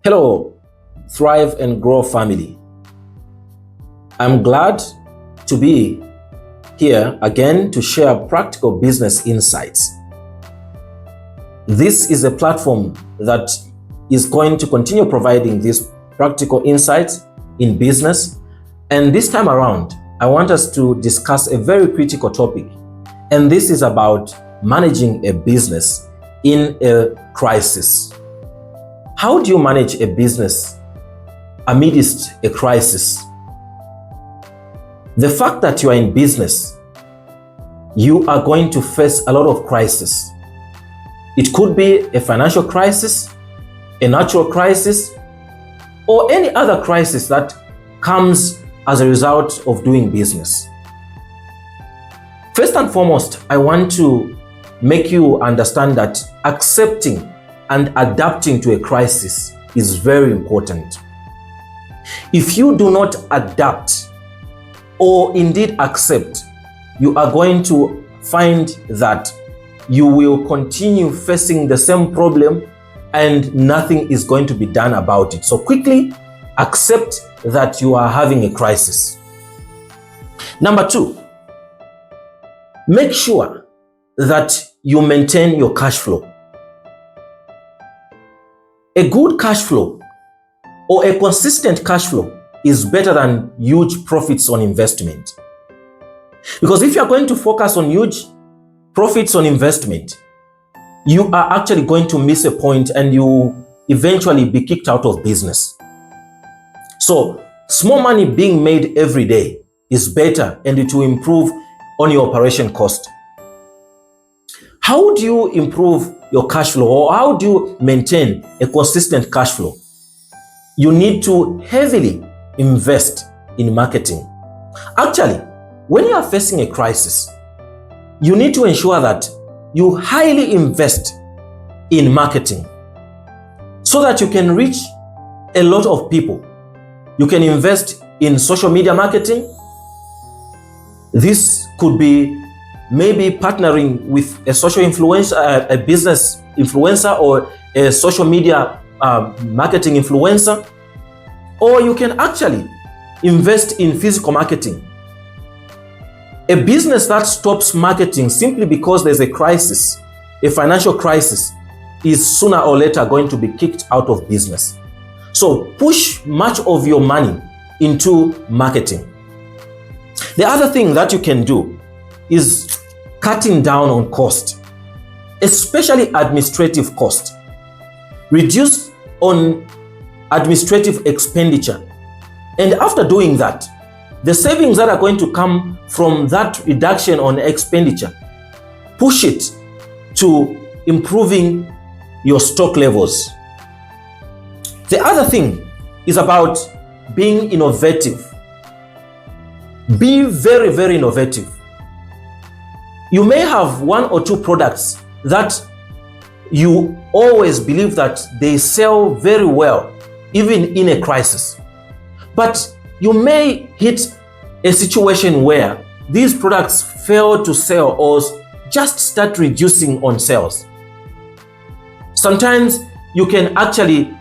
Hello, Thrive and Grow family. I'm glad to be here again to share practical business insights. This is a platform that is going to continue providing these practical insights in business. And this time around, I want us to discuss a very critical topic. And this is about managing a business in a crisis. How do you manage a business amidst a crisis? The fact that you are in business, you are going to face a lot of crises. It could be a financial crisis, a natural crisis, or any other crisis that comes as a result of doing business. First and foremost, I want to make you understand that accepting and adapting to a crisis is very important. If you do not adapt or indeed accept, you are going to find that you will continue facing the same problem and nothing is going to be done about it. So quickly accept that you are having a crisis. Number two, make sure that you maintain your cash flow. A good cash flow or a consistent cash flow is better than huge profits on investment. Because if you are going to focus on huge profits on investment, you are actually going to miss a point and you will eventually be kicked out of business. So small money being made every day is better and it will improve on your operation cost. How do you improve your cash flow, or how do you maintain a consistent cash flow? You need to heavily invest in marketing. Actually, when you are facing a crisis, you need to ensure that you highly invest in marketing so that you can reach a lot of people. You can invest in social media marketing. This could be maybe partnering with a social influencer, a business influencer, or a social media marketing influencer. Or you can actually invest in physical marketing. A business that stops marketing simply because there's a crisis, a financial crisis, is sooner or later going to be kicked out of business. So push much of your money into marketing. The other thing that you can do is cutting down on cost, especially administrative cost. Reduce on administrative expenditure. And after doing that, the savings that are going to come from that reduction on expenditure, push it to improving your stock levels. The other thing is about being innovative. Be very, very innovative. You may have one or two products that you always believe that they sell very well, even in a crisis. But you may hit a situation where these products fail to sell or just start reducing on sales. Sometimes you can actually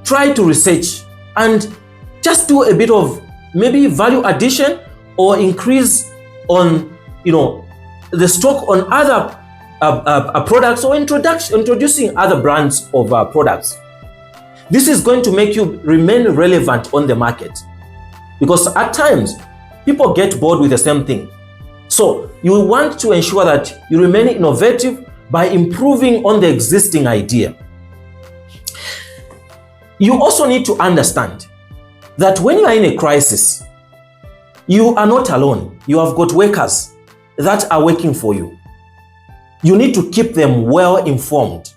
try to research and just do a bit of maybe value addition or increase on, the stock on other products, or introducing other brands of products. This is going to make you remain relevant on the market, because at times people get bored with the same thing. So you want to ensure that you remain innovative by improving on the existing idea. You also need to understand that when you are in a crisis, you are not alone. You have got workers that are working for you. You need to keep them well informed.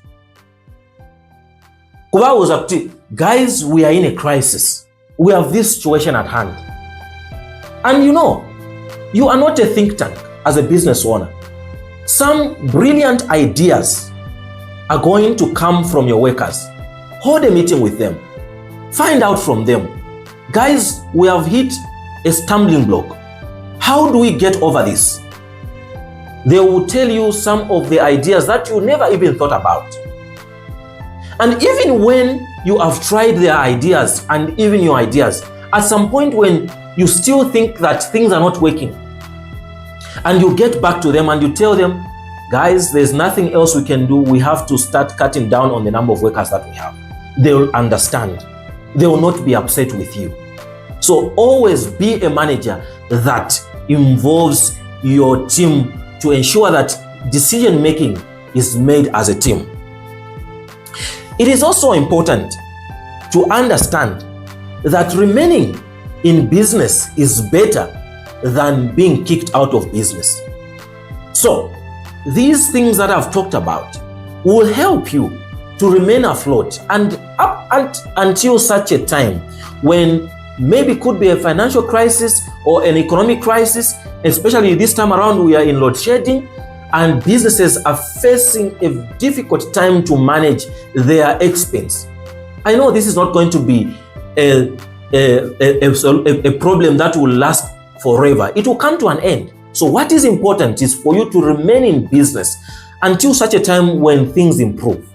Guys, we are in a crisis. We have this situation at hand. And you are not a think tank as a business owner. Some brilliant ideas are going to come from your workers. Hold a meeting with them. Find out from them. Guys, we have hit a stumbling block. How do we get over this? They will tell you some of the ideas that you never even thought about. And even when you have tried their ideas and even your ideas, at some point when you still think that things are not working, and you get back to them and you tell them, guys, there's nothing else we can do. We have to start cutting down on the number of workers that we have. They will understand. They will not be upset with you. So always be a manager that involves your team to ensure that decision making is made as a team. It is also important to understand that remaining in business is better than being kicked out of business. So these things that I've talked about will help you to remain afloat and until such a time when maybe could be a financial crisis or an economic crisis, especially this time around we are in load shedding and businesses are facing a difficult time to manage their expense. I know this is not going to be a problem that will last forever. It will come to an end. So what is important is for you to remain in business until such a time when things improve.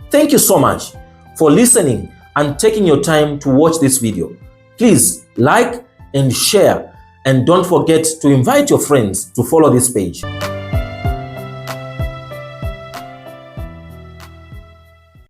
Thank you so much for listening and taking your time to watch this video. Please like and share, and don't forget to invite your friends to follow this page.